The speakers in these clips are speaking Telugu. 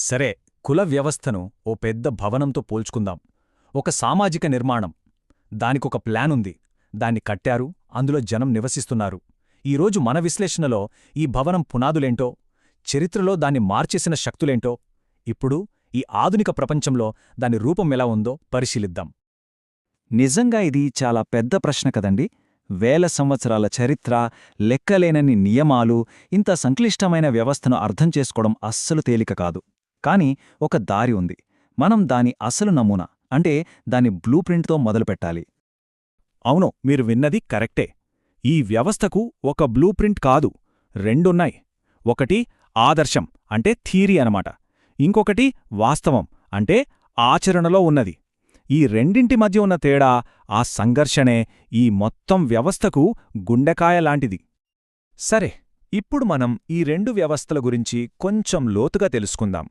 సరే, కుల వ్యవస్థను ఓ పెద్ద భవనంతో పోల్చుకుందాం. ఒక సామాజిక నిర్మాణం. దానికొక ప్లానుంది. దాన్ని కట్టారు, అందులో జనం నివసిస్తున్నారు. ఈరోజు మన విశ్లేషణలో ఈ భవనం పునాదులేంటో, చరిత్రలో దాన్ని మార్చేసిన శక్తులేంటో, ఇప్పుడు ఈ ఆధునిక ప్రపంచంలో దాని రూపం ఎలా ఉందో పరిశీలిద్దాం. నిజంగా ఇది చాలా పెద్ద ప్రశ్న కదండి. వేల సంవత్సరాల చరిత్ర, లెక్కలేనన్ని నియమాలు, ఇంత సంక్లిష్టమైన వ్యవస్థను అర్థం చేసుకోవడం అస్సలు తేలిక కాదు. కాని ఒక దారి ఉంది. మనం దాని అసలు నమూనా అంటే దాని బ్లూ ప్రింట్తో మొదలుపెట్టాలి. అవును, మీరు విన్నది కరెక్టే. ఈ వ్యవస్థకు ఒక బ్లూ ప్రింట్ కాదు, రెండున్నాయి. ఒకటి ఆదర్శం అంటే థీరీ అనమాట. ఇంకొకటి వాస్తవం అంటే ఆచరణలో ఉన్నది. ఈ రెండింటి మధ్య ఉన్న తేడా, ఆ సంఘర్షణే ఈ మొత్తం వ్యవస్థకు గుండెకాయలాంటిది. సరే, ఇప్పుడు మనం ఈ రెండు వ్యవస్థల గురించి కొంచెం లోతుగా తెలుసుకుందాం.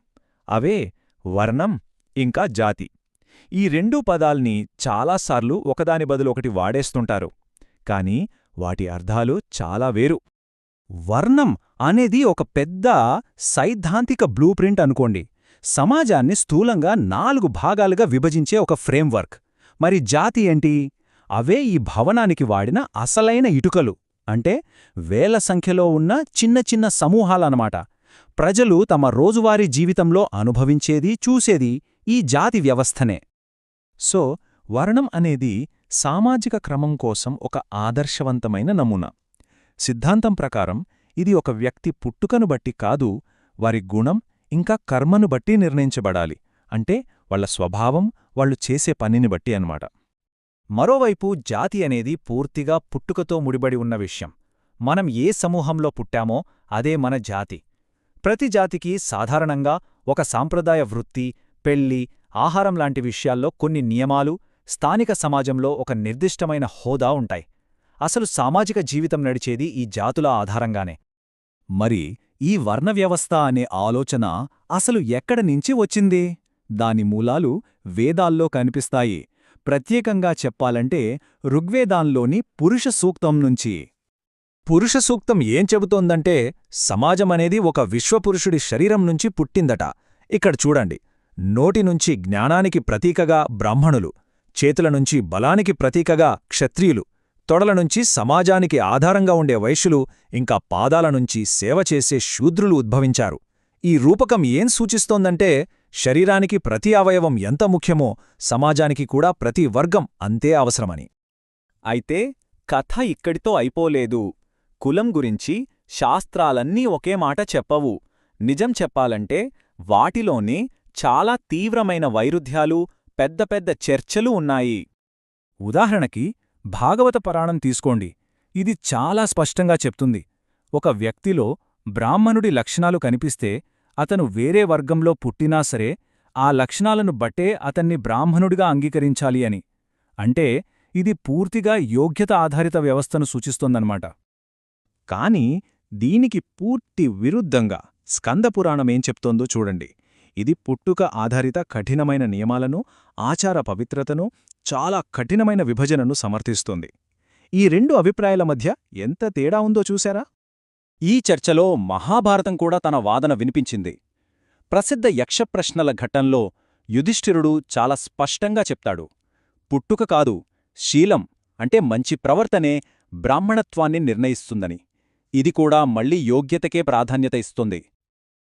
అవే వర్ణం ఇంకా జాతి. ఈ రెండు పదాల్ని చాలాసార్లు ఒకదాని బదులు ఒకటి వాడేస్తుంటారు, కాని వాటి అర్థాలు చాలా వేరు. వర్ణం అనేది ఒక పెద్ద సైద్ధాంతిక బ్లూ ప్రింట్ అనుకోండి. సమాజాన్ని స్థూలంగా 4 భాగాలుగా విభజించే ఒక ఫ్రేమ్వర్క్. మరి జాతి ఏంటి? అవే ఈ భవనానికి వాడిన అసలైన ఇటుకలు. అంటే వేల సంఖ్యలో ఉన్న చిన్న చిన్న సమూహాలన్నమాట. ప్రజలు తమ రోజువారీ జీవితంలో అనుభవించేది, చూసేది ఈ జాతి వ్యవస్థనే. సో, వర్ణం అనేది సామాజిక క్రమం కోసం ఒక ఆదర్శవంతమైన నమూనా. సిద్ధాంతం ప్రకారం ఇది ఒక వ్యక్తి పుట్టుకను బట్టి కాదు, వారి గుణం ఇంకా కర్మను బట్టి నిర్ణయించబడాలి. అంటే వాళ్ల స్వభావం, వాళ్లు చేసే పనిని బట్టి అన్నమాట. మరోవైపు జాతి అనేది పూర్తిగా పుట్టుకతో ముడిబడి ఉన్న విషయం. మనం ఏ సమూహంలో పుట్టామో అదే మన జాతి. ప్రతి జాతికి సాధారణంగా ఒక సాంప్రదాయ వృత్తి, పెళ్లి, ఆహారం లాంటి విషయాల్లో కొన్ని నియమాలు, స్థానిక సమాజంలో ఒక నిర్దిష్టమైన హోదా ఉంటాయి. అసలు సామాజిక జీవితం నడిచేది ఈ జాతుల ఆధారంగానే. మరి ఈ వర్ణ వ్యవస్థ అనే ఆలోచన అసలు ఎక్కడి నుంచి వచ్చింది? దాని మూలాలు వేదాల్లో కనిపిస్తాయి. ప్రత్యేకంగా చెప్పాలంటే ఋగ్వేదాంలోని పురుష సూక్తం నుంచి. పురుష సూక్తం ఏం చెబుతోందంటే, సమాజమనేది ఒక విశ్వపురుషుడి శరీరం నుంచి పుట్టిందట. ఇక్కడ చూడండి, నోటినుంచి జ్ఞానానికి ప్రతీకగా బ్రాహ్మణులు, చేతులనుంచి బలానికి ప్రతీకగా క్షత్రియులు, తొడలనుంచి సమాజానికి ఆధారంగా ఉండే వైశ్యులు, ఇంకా పాదాలనుంచి సేవ చేసే శూద్రులు ఉద్భవించారు. ఈ రూపకం ఏం సూచిస్తోందంటే, శరీరానికి ప్రతి అవయవం ఎంత ముఖ్యమో సమాజానికి కూడా ప్రతి వర్గం అంతే అవసరమని. అయితే కథ ఇక్కడితో అయిపోలేదు. కులం గురించి శాస్త్రాలన్నీ ఒకే మాట చెప్పవు. నిజం చెప్పాలంటే వాటిలోనే చాలా తీవ్రమైన వైరుధ్యాలు, పెద్ద పెద్ద చర్చలు ఉన్నాయి. ఉదాహరణకి భాగవత పురాణం తీసుకోండి. ఇది చాలా స్పష్టంగా చెప్తుంది. ఒక వ్యక్తిలో బ్రాహ్మణుడి లక్షణాలు కనిపిస్తే అతను వేరే వర్గంలో పుట్టినా సరే ఆ లక్షణాలను బట్టే అతన్ని బ్రాహ్మణుడిగా అంగీకరించాలి అని. అంటే ఇది పూర్తిగా యోగ్యత ఆధారిత వ్యవస్థను సూచిస్తోందన్నమాట. కాని దీనికి పూర్తి విరుద్ధంగా స్కందపురాణమేం చెప్తోందో చూడండి. ఇది పుట్టుక ఆధారిత కఠినమైన నియమాలను, ఆచార పవిత్రతను, చాలా కఠినమైన విభజనను సమర్థిస్తుంది. ఈ రెండు అభిప్రాయాల మధ్య ఎంత తేడా ఉందో చూశారా? ఈ చర్చలో మహాభారతం కూడా తన వాదన వినిపించింది. ప్రసిద్ధ యక్షప్రశ్నల ఘట్టంలో యుధిష్ఠిరుడు చాలా స్పష్టంగా చెప్తాడు, పుట్టుక కాదు, శీలం అంటే మంచి ప్రవర్తనే బ్రాహ్మణత్వాన్ని నిర్ణయిస్తుందని. ఇది కూడా మళ్లీ యోగ్యతకే ప్రాధాన్యత ఇస్తుంది.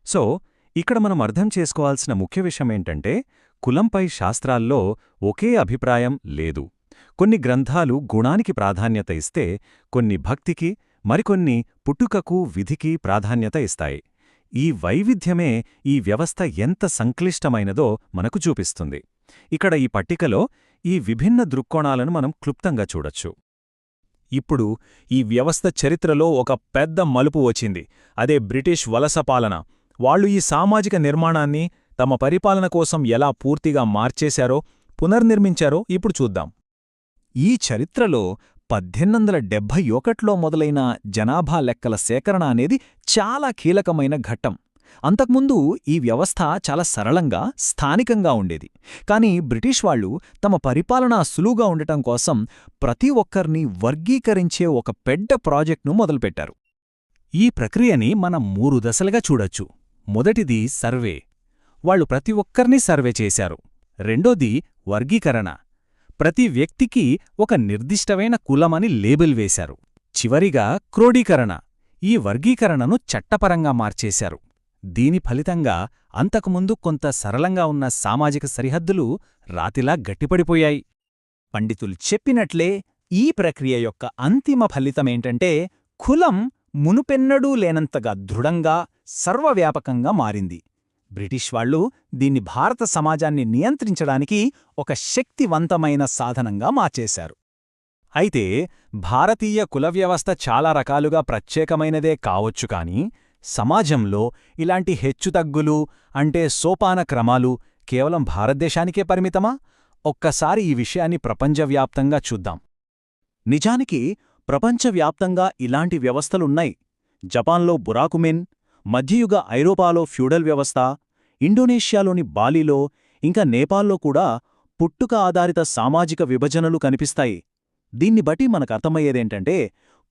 సో, ఇక్కడ మనం అర్థం చేసుకోవాల్సిన ముఖ్య విషయమేంటంటే, కులంపై శాస్త్రాల్లో ఒకే అభిప్రాయం లేదు. కొన్ని గ్రంథాలు గుణానికి ప్రాధాన్యత ఇస్తే, కొన్ని భక్తికి, మరికొన్ని పుట్టుకకు, విధికి ప్రాధాన్యత ఇస్తాయి. ఈ వైవిధ్యమే ఈ వ్యవస్థ ఎంత సంక్లిష్టమైనదో మనకు చూపిస్తుంది. ఇక్కడ ఈ పట్టికలో ఈ విభిన్న దృక్కోణాలను మనం క్లుప్తంగా చూడొచ్చు. ఇప్పుడు ఈ వ్యవస్థ చరిత్రలో ఒక పెద్ద మలుపు వచ్చింది. అదే బ్రిటిష్ వలస పాలన. వాళ్లు ఈ సామాజిక నిర్మాణాన్ని తమ పరిపాలన కోసం ఎలా పూర్తిగా మార్చేశారో, పునర్నిర్మించారో ఇప్పుడు చూద్దాం. ఈ చరిత్రలో 1871లో మొదలైన జనాభా లెక్కల సేకరణ అనేది చాలా కీలకమైన ఘట్టం. అంతకుముందు ఈ వ్యవస్థ చాలా సరళంగా, స్థానికంగా ఉండేది. కాని బ్రిటిష్ వాళ్లు తమ పరిపాలన సులువుగా ఉండటం కోసం ప్రతి ఒక్కర్నీ వర్గీకరించే ఒక పెద్ద ప్రాజెక్ట్ను మొదలుపెట్టారు. ఈ ప్రక్రియని మనం 3 దశలుగా చూడొచ్చు. మొదటిది సర్వే. వాళ్ళు ప్రతి ఒక్కర్నీ సర్వే చేశారు. రెండోది వర్గీకరణ. ప్రతి వ్యక్తికి ఒక నిర్దిష్టమైన కులమని లేబుల్ వేశారు. చివరిగా క్రోడీకరణ. ఈ వర్గీకరణను చట్టపరంగా మార్చేశారు. దీని ఫలితంగా అంతకుముందు కొంత సరళంగా ఉన్న సామాజిక సరిహద్దులు రాతిలా గట్టిపడిపోయాయి. పండితులు చెప్పినట్లే ఈ ప్రక్రియ యొక్క అంతిమ ఫలితమేంటంటే కులం మునుపెన్నడూ లేనంతగా దృఢంగా సర్వవ్యాపకంగా మారింది. బ్రిటిష్ వాళ్ళు దీన్ని భారత సమాజాన్ని నియంత్రించడానికి ఒక శక్తివంతమైన సాధనంగా మార్చేశారు. అయితే భారతీయ కుల వ్యవస్థ చాలా రకాలుగా ప్రత్యేకమైనదే కావచ్చు కాని సమాజంలో ఇలాంటి హెచ్చుతగ్గులు అంటే సోపాన క్రమాలు కేవలం భారతదేశానికే పరిమితమా? ఒక్కసారి ఈ విషయాన్ని ప్రపంచవ్యాప్తంగా చూద్దాం. నిజానికి ప్రపంచవ్యాప్తంగా ఇలాంటి వ్యవస్థలున్నాయి. జపాన్లో బురాకుమెన్, మధ్యయుగ ఐరోపాలో ఫ్యూడల్ వ్యవస్థ, ఇండోనేషియాలోని బాలీలో ఇంకా నేపాల్లో కూడా పుట్టుక ఆధారిత సామాజిక విభజనలు కనిపిస్తాయి. దీన్ని బట్టి మనకర్థమయ్యేదేంటంటే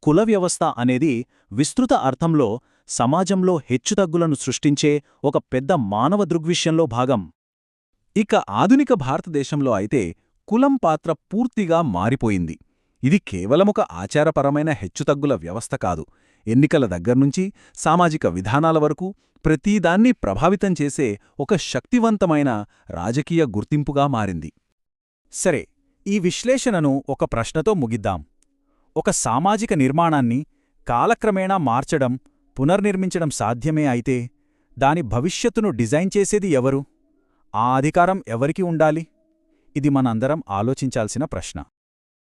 కుల వ్యవస్థ అనేది విస్తృత అర్థంలో సమాజంలో హెచ్చుతగ్గులను సృష్టించే ఒక పెద్ద మానవ దృగ్విషయంలో భాగం. ఇక ఆధునిక భారతదేశంలో అయితే కులం పాత్ర పూర్తిగా మారిపోయింది. ఇది కేవలమొక ఆచారపరమైన హెచ్చుతగ్గుల వ్యవస్థ కాదు. ఎన్నికల దగ్గర్నుంచి సామాజిక విధానాల వరకు ప్రతీదాన్ని ప్రభావితం చేసే ఒక శక్తివంతమైన రాజకీయ గుర్తింపుగా మారింది. సరే, ఈ విశ్లేషణను ఒక ప్రశ్నతో ముగిద్దాం. ఒక సామాజిక నిర్మాణాన్ని కాలక్రమేణా మార్చడం, పునర్నిర్మించడం సాధ్యమే అయితే దాని భవిష్యత్తును డిజైన్ చేసేది ఎవరు? ఆ అధికారం ఎవరికి ఉండాలి? ఇది మనందరం ఆలోచించాల్సిన ప్రశ్న.